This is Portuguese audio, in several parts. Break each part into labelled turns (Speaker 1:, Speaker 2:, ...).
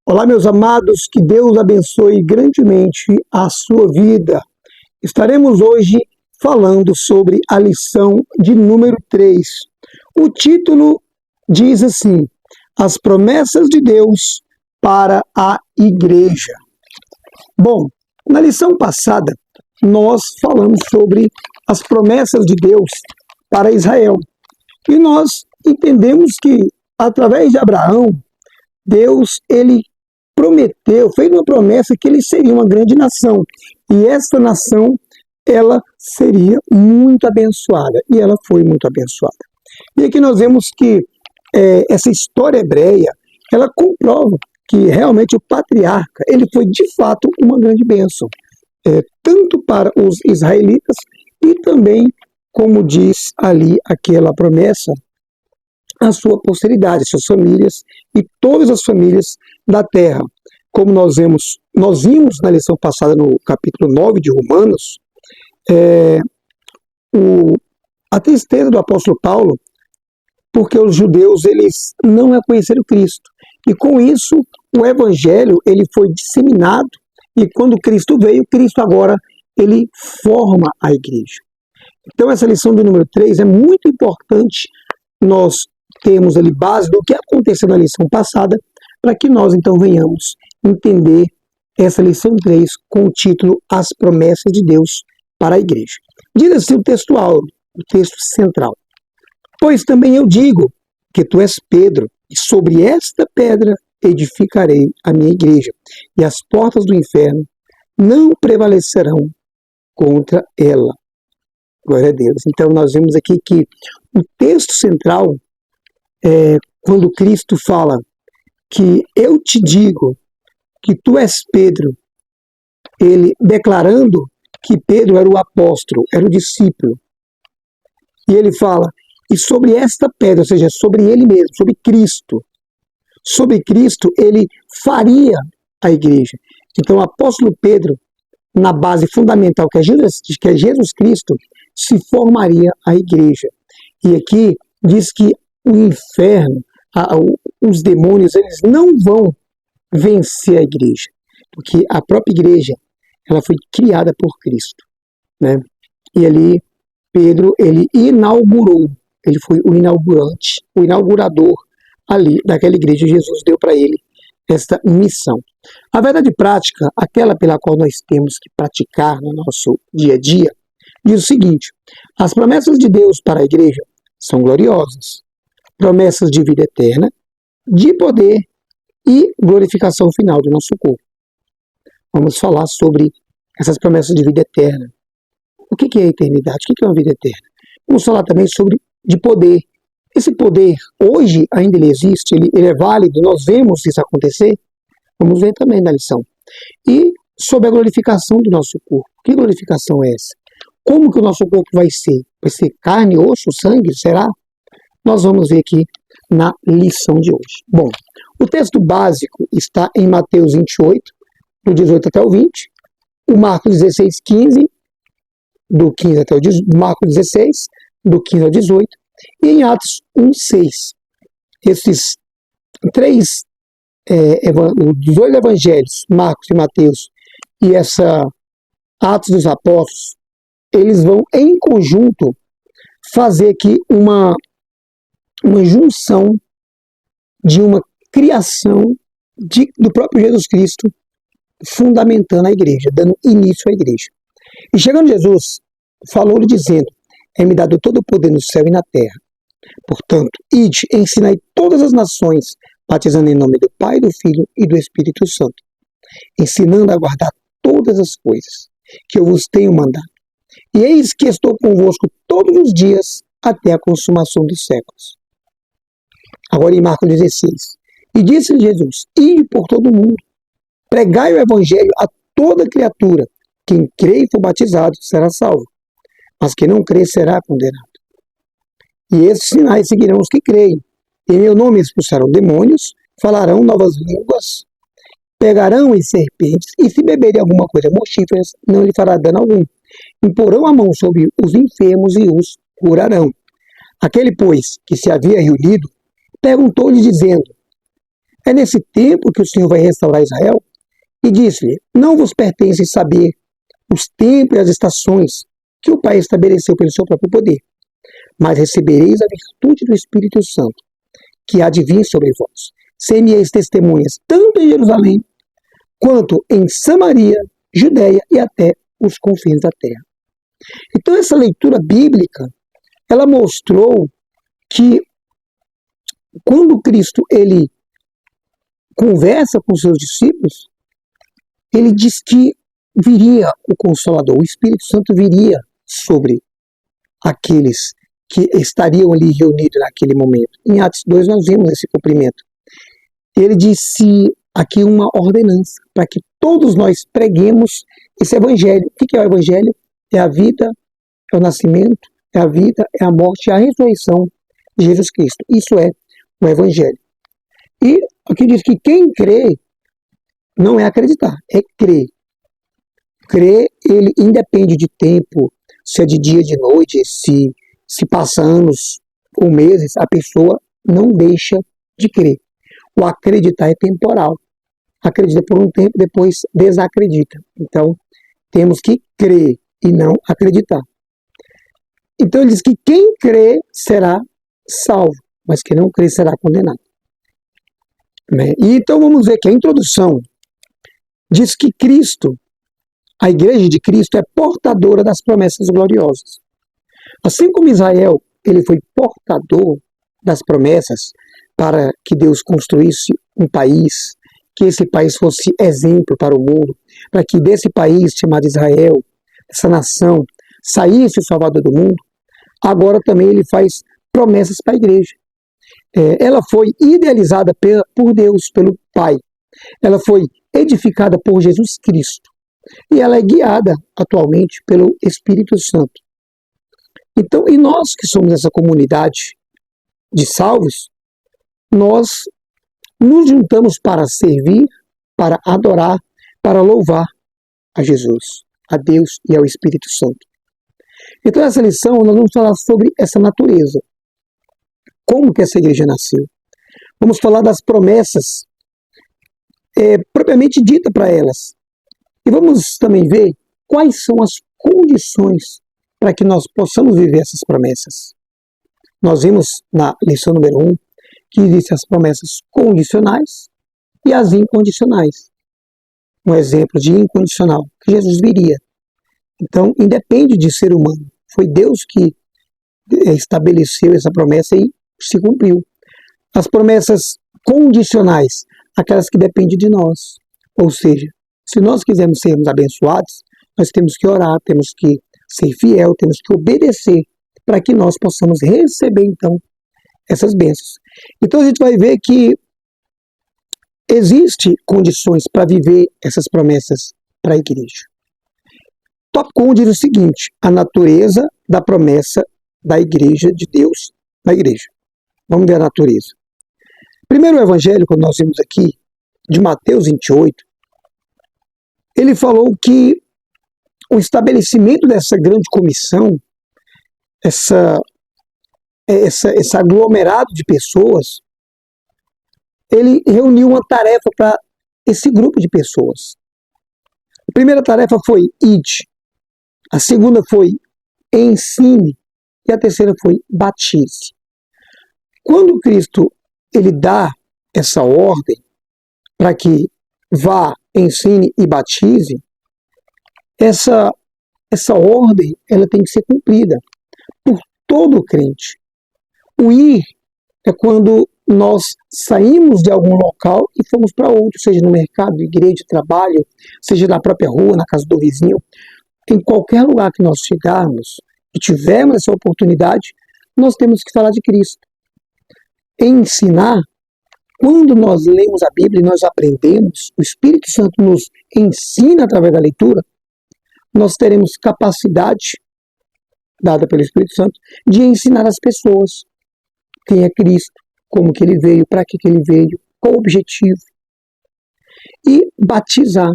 Speaker 1: Olá, meus amados, que Deus abençoe grandemente a sua vida. Estaremos hoje falando sobre a lição de número 3. O título diz assim: As promessas de Deus para a igreja. Bom, na lição passada, nós falamos sobre as promessas de Deus para Israel. E nós entendemos que, através de Abraão, Deus, ele prometeu, fez uma promessa que ele seria uma grande nação. E essa nação, ela seria muito abençoada. E ela foi muito abençoada. E aqui nós vemos que essa história hebreia, ela comprova que realmente o patriarca, ele foi de fato uma grande bênção. Tanto para os israelitas e também, como diz ali aquela promessa, a sua posteridade, suas famílias e todas as famílias da terra. Como nós vimos na lição passada no capítulo 9 de Romanos, a tristeza do apóstolo Paulo, porque os judeus eles não reconheceram Cristo. E com isso, o evangelho ele foi disseminado e quando Cristo veio, Cristo agora ele forma a igreja. Então essa lição do número 3 é muito importante nós temos ali base do que aconteceu na lição passada, para que nós então venhamos entender essa lição 3 com o título As Promessas de Deus para a Igreja. Diz assim o textual, o texto central: Pois também eu digo que tu és Pedro, e sobre esta pedra edificarei a minha igreja, e as portas do inferno não prevalecerão contra ela. Glória a Deus. Então nós vemos aqui que o texto central quando Cristo fala que eu te digo que tu és Pedro, ele declarando que Pedro era o apóstolo, era o discípulo. E ele fala, e sobre esta pedra, ou seja, sobre ele mesmo, sobre Cristo, ele faria a igreja. Então o apóstolo Pedro, na base fundamental que é Jesus Cristo, se formaria a igreja. E aqui diz que o inferno, os demônios, eles não vão vencer a igreja, porque a própria igreja, ela foi criada por Cristo, né? E ali, Pedro, ele inaugurou, ele foi o inaugurante, o inaugurador ali daquela igreja. Jesus deu para ele esta missão. A verdade prática, aquela pela qual nós temos que praticar no nosso dia a dia, diz o seguinte: as promessas de Deus para a igreja são gloriosas. Promessas de vida eterna, de poder e glorificação final do nosso corpo. Vamos falar sobre essas promessas de vida eterna. O que é a eternidade? O que é uma vida eterna? Vamos falar também sobre de poder. Esse poder, hoje ainda ele existe, ele é válido, nós vemos isso acontecer. Vamos ver também na lição. E sobre a glorificação do nosso corpo. Que glorificação é essa? Como que o nosso corpo vai ser? Vai ser carne, osso, sangue? Será? Nós vamos ver aqui na lição de hoje. Bom, o texto básico está em Mateus 28, do 18 até o 20, o Marcos 16, 15, do 15 até o 18, Marcos 16, do 15 ao 18, e em Atos 1, 6. Esses três, os dois evangelhos, Marcos e Mateus, e essa Atos dos Apóstolos, eles vão em conjunto fazer aqui uma junção de uma criação do próprio Jesus Cristo, fundamentando a igreja, dando início à igreja. E chegando Jesus, falou-lhe dizendo, é-me dado todo o poder no céu e na terra. Portanto, ide, ensinai todas as nações, batizando em nome do Pai, do Filho e do Espírito Santo, ensinando a guardar todas as coisas que eu vos tenho mandado. E eis que estou convosco todos os dias até a consumação dos séculos. Agora em Marcos 16. E disse Jesus, ide por todo o mundo, pregai o evangelho a toda criatura. Quem crê e for batizado será salvo, mas quem não crê será condenado. E esses sinais seguirão os que creem. Em meu nome expulsarão demônios, falarão novas línguas, pegarão em serpentes, e se beberem alguma coisa mortífera, não lhe fará dano algum. Imporão a mão sobre os enfermos e os curarão. Aquele, pois, que se havia reunido, perguntou-lhe dizendo, É nesse tempo que o Senhor vai restaurar Israel e disse-lhe: não vos pertence saber os tempos e as estações que o Pai estabeleceu pelo seu próprio poder, mas recebereis a virtude do Espírito Santo, que há de vir sobre vós. Ser-me-eis testemunhas, tanto em Jerusalém, quanto em Samaria, Judéia e até os confins da terra. Então essa leitura bíblica, ela mostrou que quando Cristo ele conversa com seus discípulos, ele diz que viria o Consolador, o Espírito Santo viria sobre aqueles que estariam ali reunidos naquele momento. Em Atos 2 nós vimos esse cumprimento. Ele disse aqui uma ordenança para que todos nós preguemos esse evangelho. O que é o evangelho? É a vida, é o nascimento, é a vida, é a morte, é a ressurreição de Jesus Cristo. Isso é o evangelho. E aqui diz que quem crê não é acreditar, é crer. Crer, ele independe de tempo, se é de dia, de noite, se passa anos ou meses, a pessoa não deixa de crer. O acreditar é temporal. Acredita por um tempo, depois desacredita. Então, temos que crer e não acreditar. Então, ele diz que quem crê será salvo, mas quem não crê será condenado. E então, vamos ver que a introdução diz que Cristo, a igreja de Cristo, é portadora das promessas gloriosas. Assim como Israel, ele foi portador das promessas para que Deus construísse um país, que esse país fosse exemplo para o mundo, para que desse país chamado Israel, essa nação, saísse o Salvador do mundo, agora também ele faz promessas para a igreja. Ela foi idealizada por Deus, pelo Pai. Ela foi edificada por Jesus Cristo. E ela é guiada atualmente pelo Espírito Santo. Então, e nós que somos essa comunidade de salvos, nós nos juntamos para servir, para adorar, para louvar a Jesus, a Deus e ao Espírito Santo. Então, nessa lição, nós vamos falar sobre essa natureza. Como que essa igreja nasceu? Vamos falar das promessas propriamente ditas para elas. E vamos também ver quais são as condições para que nós possamos viver essas promessas. Nós vimos na lição número 1 que existem as promessas condicionais e as incondicionais. Um exemplo de incondicional, que Jesus viria. Então, independe de ser humano. Foi Deus que estabeleceu essa promessa e se cumpriu. As promessas condicionais, aquelas que dependem de nós. Ou seja, se nós quisermos sermos abençoados, nós temos que orar, temos que ser fiel, temos que obedecer para que nós possamos receber, então, essas bênçãos. Então, a gente vai ver que existem condições para viver essas promessas para a igreja. Tópico 1 diz o seguinte: a natureza da promessa da igreja de Deus na igreja. Vamos ver a natureza. Primeiro, o evangelho, quando nós vimos aqui, de Mateus 28, ele falou que o estabelecimento dessa grande comissão, esse aglomerado de pessoas, ele reuniu uma tarefa para esse grupo de pessoas. A primeira tarefa foi ide, a segunda foi ensine e a terceira foi batize. Quando Cristo ele dá essa ordem para que vá, ensine e batize, essa ordem ela tem que ser cumprida por todo crente. O ir é quando nós saímos de algum local e fomos para outro, seja no mercado, igreja, trabalho, seja na própria rua, na casa do vizinho. Em qualquer lugar que nós chegarmos e tivermos essa oportunidade, nós temos que falar de Cristo. Ensinar, quando nós lemos a Bíblia e nós aprendemos, o Espírito Santo nos ensina através da leitura, nós teremos capacidade, dada pelo Espírito Santo, de ensinar as pessoas quem é Cristo, como que ele veio, para que ele veio, qual o objetivo. E batizar.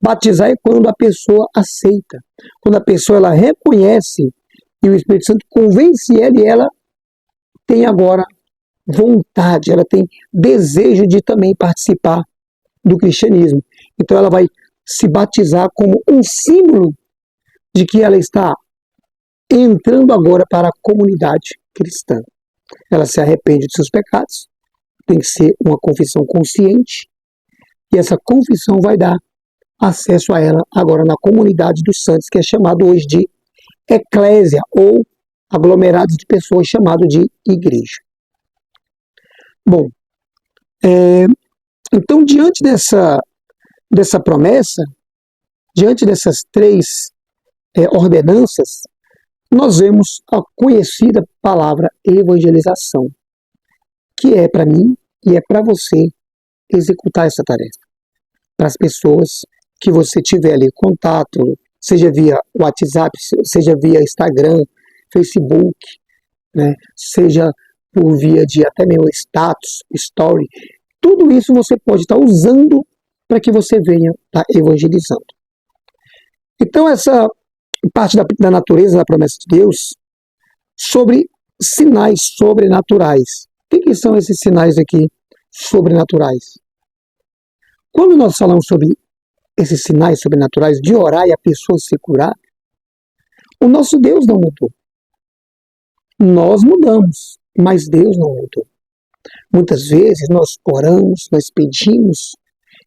Speaker 1: Batizar é quando a pessoa aceita, quando a pessoa ela reconhece e o Espírito Santo convence ela e ela tem agora vontade, ela tem desejo de também participar do cristianismo. Então ela vai se batizar como um símbolo de que ela está entrando agora para a comunidade cristã. Ela se arrepende de seus pecados, tem que ser uma confissão consciente, e essa confissão vai dar acesso a ela agora na comunidade dos santos, que é chamado hoje de eclésia, ou aglomerados de pessoas chamado de igreja. Bom, então diante dessa promessa, diante dessas três ordenanças, nós vemos a conhecida palavra evangelização, que é para mim e é para você executar essa tarefa. Para as pessoas que você tiver ali contato, seja via WhatsApp, seja via Instagram, Facebook, né, seja por via de até mesmo status, story, tudo isso você pode estar usando para que você venha estar evangelizando. Então essa parte da natureza da promessa de Deus sobre sinais sobrenaturais. O que são esses sinais aqui sobrenaturais? Quando nós falamos sobre esses sinais sobrenaturais de orar e a pessoa se curar, o nosso Deus não mudou. Nós mudamos, mas Deus não mudou. Muitas vezes nós oramos, nós pedimos,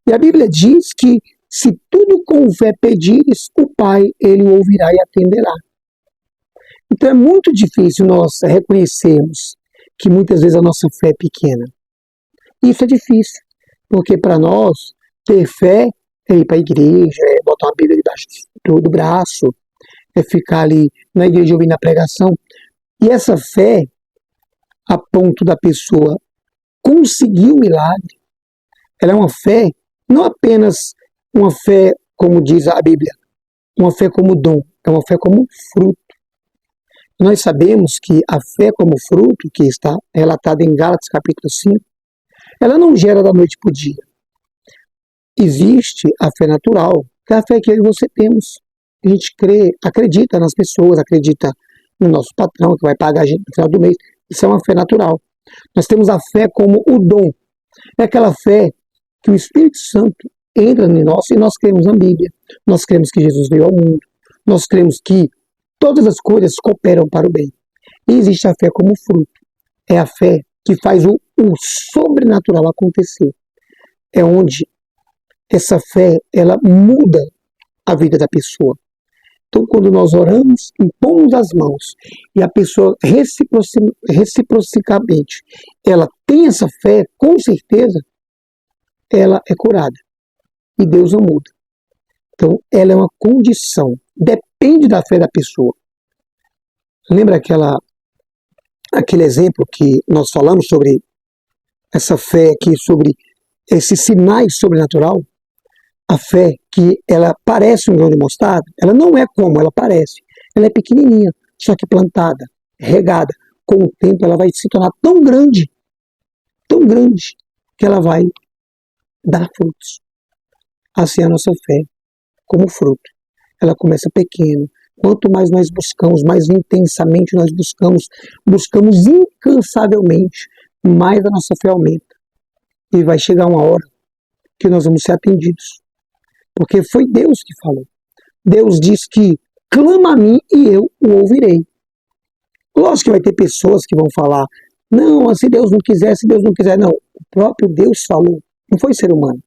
Speaker 1: e a Bíblia diz que se tudo com fé pedires, o Pai, Ele o ouvirá e atenderá. Então é muito difícil nós reconhecermos que muitas vezes a nossa fé é pequena. Isso é difícil, porque para nós ter fé é ir para a igreja, é botar uma Bíblia debaixo do braço, é ficar ali na igreja ouvindo a pregação. E essa fé, a ponto da pessoa conseguir o milagre, ela é uma fé, não apenas uma fé, como diz a Bíblia, uma fé como dom, é uma fé como fruto. Nós sabemos que a fé como fruto, que está relatada em Gálatas capítulo 5, ela não gera da noite para o dia. Existe a fé natural, que é a fé que eu e você temos. A gente crê, acredita nas pessoas, acredita no nosso patrão, que vai pagar a gente no final do mês. Isso é uma fé natural. Nós temos a fé como o dom. É aquela fé que o Espírito Santo entra em nós e nós cremos na Bíblia. Nós cremos que Jesus veio ao mundo. Nós cremos que todas as coisas cooperam para o bem. E existe a fé como fruto. É a fé que faz o sobrenatural acontecer. É onde essa fé, ela muda a vida da pessoa. Então, quando nós oramos, impomos as mãos e a pessoa reciprocamente, ela tem essa fé, com certeza, ela é curada. E Deus não muda. Então, ela é uma condição. Depende da fé da pessoa. Lembra aquele exemplo que nós falamos sobre essa fé aqui, sobre esses sinais sobrenatural? A fé que ela parece um grão de mostarda, ela não é como ela parece. Ela é pequenininha, só que plantada, regada. Com o tempo ela vai se tornar tão grande, que ela vai dar frutos. Assim é a nossa fé, como fruto. Ela começa pequena. Quanto mais nós buscamos, mais intensamente nós buscamos incansavelmente, mais a nossa fé aumenta. E vai chegar uma hora que nós vamos ser atendidos. Porque foi Deus que falou. Deus diz que clama a mim e eu o ouvirei. Lógico que vai ter pessoas que vão falar, não, se Deus não quiser, se Deus não quiser. Não, o próprio Deus falou, não foi ser humano.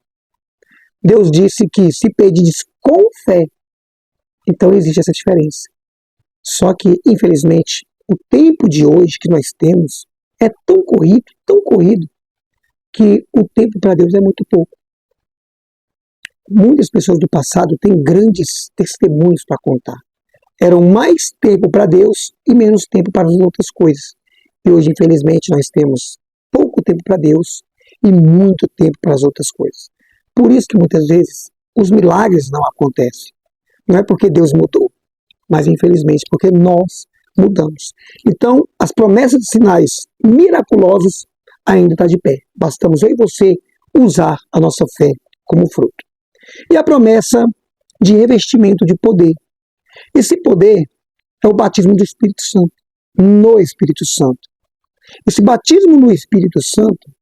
Speaker 1: Deus disse que se pedires com fé, então existe essa diferença. Só que, infelizmente, o tempo de hoje que nós temos é tão corrido, que o tempo para Deus é muito pouco. Muitas pessoas do passado têm grandes testemunhos para contar. Eram mais tempo para Deus e menos tempo para as outras coisas. E hoje, infelizmente, nós temos pouco tempo para Deus e muito tempo para as outras coisas. Por isso que muitas vezes os milagres não acontecem. Não é porque Deus mudou, mas infelizmente porque nós mudamos. Então, as promessas de sinais miraculosos ainda estão de pé. Bastamos eu e você usar a nossa fé como fruto. E a promessa de revestimento de poder. Esse poder é o batismo do Espírito Santo, no Espírito Santo. Esse batismo no Espírito Santo,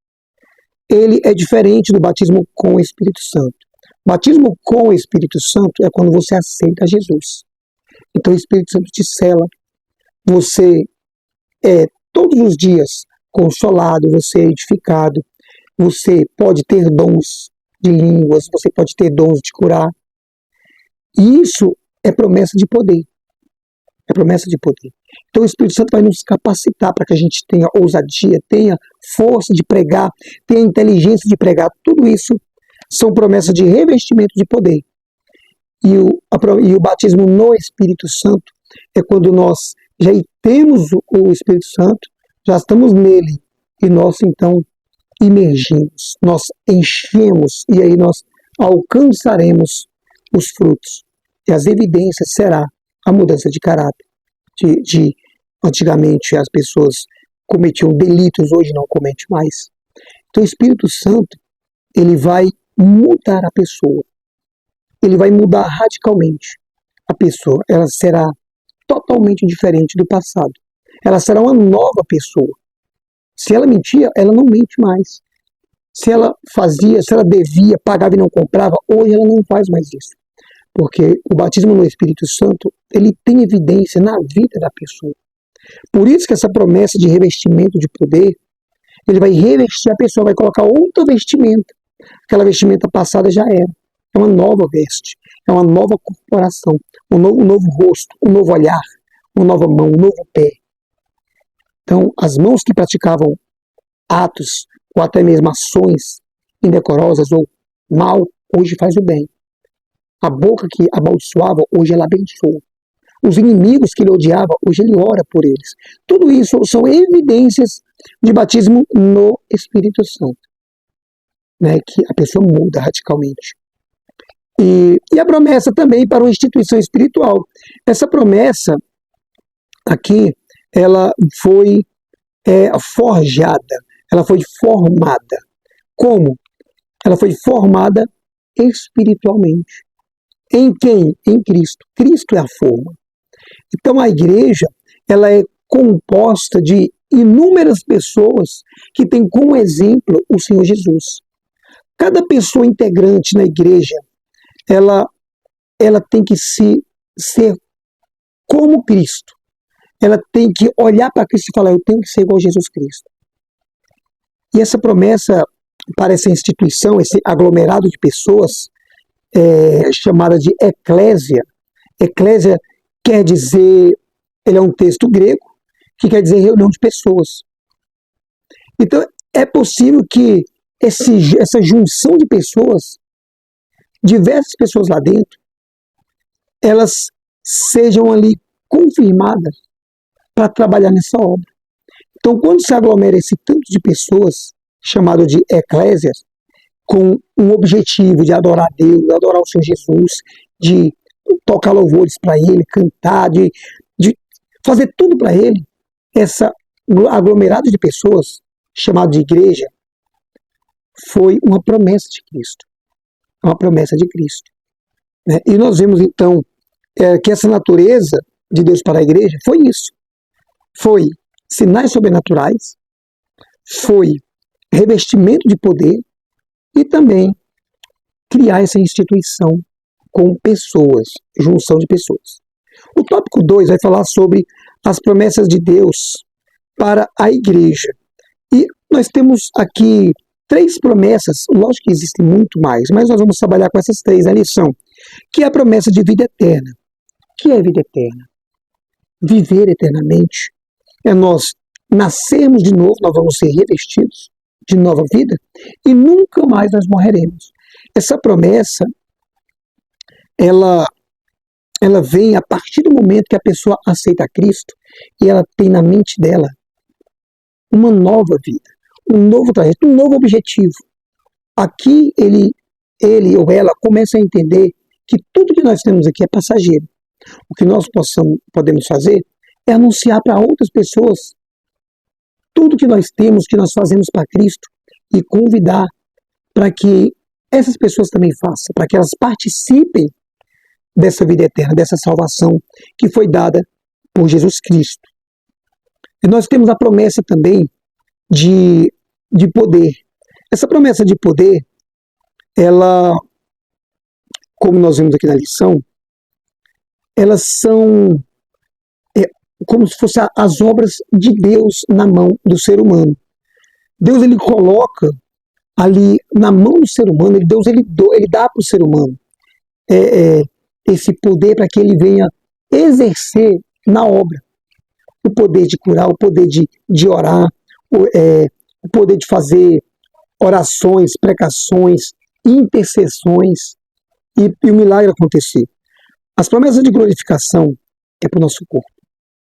Speaker 1: ele é diferente do batismo com o Espírito Santo. Batismo com o Espírito Santo é quando você aceita Jesus. Então o Espírito Santo te sela. Você é todos os dias consolado, você é edificado, você pode ter dons de línguas, você pode ter dons de curar. E isso é promessa de poder. É promessa de poder. Então o Espírito Santo vai nos capacitar para que a gente tenha ousadia, tenha força de pregar, tenha inteligência de pregar. Tudo isso são promessas de revestimento de poder. E o batismo no Espírito Santo é quando nós já temos o Espírito Santo, já estamos nele, e nós então imergimos, nós enchemos, e aí nós alcançaremos os frutos. E as evidências será a mudança de caráter. Antigamente as pessoas cometiam delitos, hoje não cometem mais. Então o Espírito Santo, ele vai mudar a pessoa. Ele vai mudar radicalmente a pessoa. Ela será totalmente diferente do passado. Ela será uma nova pessoa. Se ela mentia, ela não mente mais. Se ela fazia, se ela devia, pagava e não comprava, hoje ela não faz mais isso. Porque o batismo no Espírito Santo, ele tem evidência na vida da pessoa. Por isso que essa promessa de revestimento de poder, ele vai revestir a pessoa, vai colocar outra vestimenta. Aquela vestimenta passada já era. É uma nova veste, é uma nova corporação, um novo rosto, um novo olhar, uma nova mão, um novo pé. Então, as mãos que praticavam atos, ou até mesmo ações indecorosas ou mal, hoje faz o bem. A boca que amaldiçoava, hoje ela abençoa. Os inimigos que ele odiava, hoje ele ora por eles. Tudo isso são evidências de batismo no Espírito Santo, né, que a pessoa muda radicalmente. E a promessa também para uma instituição espiritual. Essa promessa aqui, ela foi forjada, ela foi formada. Como? Ela foi formada espiritualmente. Em quem? Em Cristo. Cristo é a forma. Então a igreja, ela é composta de inúmeras pessoas que têm como exemplo o Senhor Jesus. Cada pessoa integrante na igreja, ela tem que ser como Cristo. Ela tem que olhar para Cristo e falar, eu tenho que ser igual a Jesus Cristo. E essa promessa para essa instituição, esse aglomerado de pessoas, chamada de eclésia. Eclésia quer dizer, ele é um texto grego, que quer dizer reunião de pessoas. Então, é possível que essa junção de pessoas, diversas pessoas lá dentro, elas sejam ali confirmadas para trabalhar nessa obra. Então, quando se aglomera esse tanto de pessoas, chamado de eclésias, com um objetivo de adorar a Deus, de adorar o Senhor Jesus, de tocar louvores para Ele, cantar, de fazer tudo para Ele, essa aglomerado de pessoas, chamado de igreja, foi uma promessa de Cristo. Uma promessa de Cristo. Né? E nós vemos então que essa natureza de Deus para a igreja foi isso. Foi sinais sobrenaturais, foi revestimento de poder e também criar essa instituição com pessoas, junção de pessoas. O tópico 2 vai falar sobre as promessas de Deus para a igreja. E nós temos aqui 3 promessas, lógico que existem muito mais, mas nós vamos trabalhar com essas 3 na lição, que é a promessa de vida eterna. O que é vida eterna? Viver eternamente é nós nascermos de novo, nós vamos ser revestidos de nova vida e nunca mais nós morreremos. Essa promessa, ela vem a partir do momento que a pessoa aceita Cristo e ela tem na mente dela uma nova vida, um novo trajeto, um novo objetivo. Aqui ele ou ela começa a entender que tudo que nós temos aqui é passageiro. O que nós podemos fazer é anunciar para outras pessoas tudo que nós temos, que nós fazemos para Cristo e convidar para que essas pessoas também façam, para que elas participem dessa vida eterna, dessa salvação que foi dada por Jesus Cristo. E nós temos a promessa também de poder. Essa promessa de poder, ela, como nós vimos aqui na lição, elas são como se fossem as obras de Deus na mão do ser humano. Deus, ele coloca ali na mão do ser humano, Deus ele dá para o ser humano esse poder para que ele venha exercer na obra. O poder de curar, o poder de orar, o poder de fazer orações, pregações, intercessões e o milagre acontecer. As promessas de glorificação é para o nosso corpo.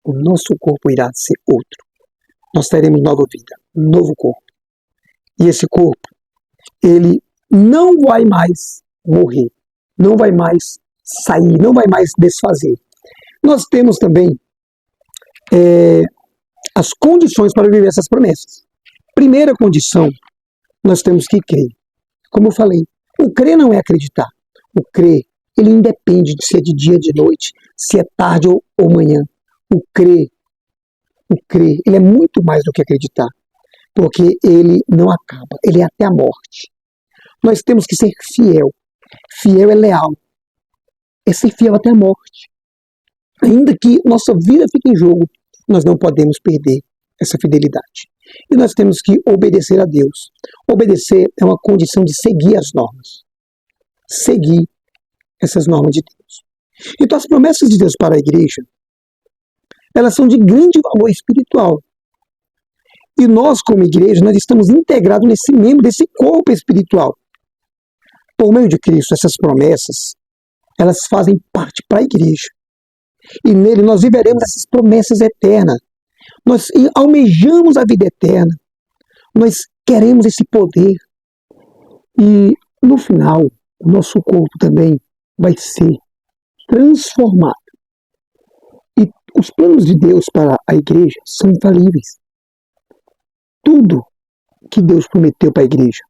Speaker 1: O nosso corpo irá ser outro. Nós teremos nova vida, novo corpo. E esse corpo, ele não vai mais morrer, não vai mais sair, não vai mais desfazer. Nós temos também as condições para viver essas promessas. Primeira condição, nós temos que crer. Como eu falei, o crer não é acreditar. O crer, ele independe de se é de dia ou de noite, se é tarde ou manhã. O crer, ele é muito mais do que acreditar, porque ele não acaba, ele é até a morte. Nós temos que ser fiel. Fiel é leal. É ser fiel até a morte. Ainda que nossa vida fique em jogo, nós não podemos perder essa fidelidade. E nós temos que obedecer a Deus. Obedecer é uma condição de seguir as normas. Seguir essas normas de Deus. Então as promessas de Deus para a igreja, elas são de grande valor espiritual. E nós, como igreja, nós estamos integrados nesse membro, desse corpo espiritual. Por meio de Cristo, essas promessas, elas fazem parte para a igreja. E nele nós viveremos essas promessas eternas. Nós almejamos a vida eterna. Nós queremos esse poder. E no final, o nosso corpo também vai ser transformado. E os planos de Deus para a igreja são infalíveis. Tudo que Deus prometeu para a igreja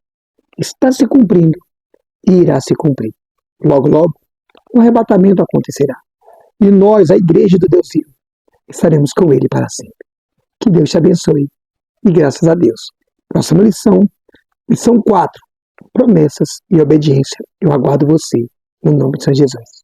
Speaker 1: está se cumprindo e irá se cumprir. Logo, logo, o arrebatamento acontecerá. E nós, a igreja do Deus vivo, estaremos com Ele para sempre. Que Deus te abençoe. E graças a Deus. Próxima lição, lição 4. Promessas e obediência. Eu aguardo você, no nome de São Jesus.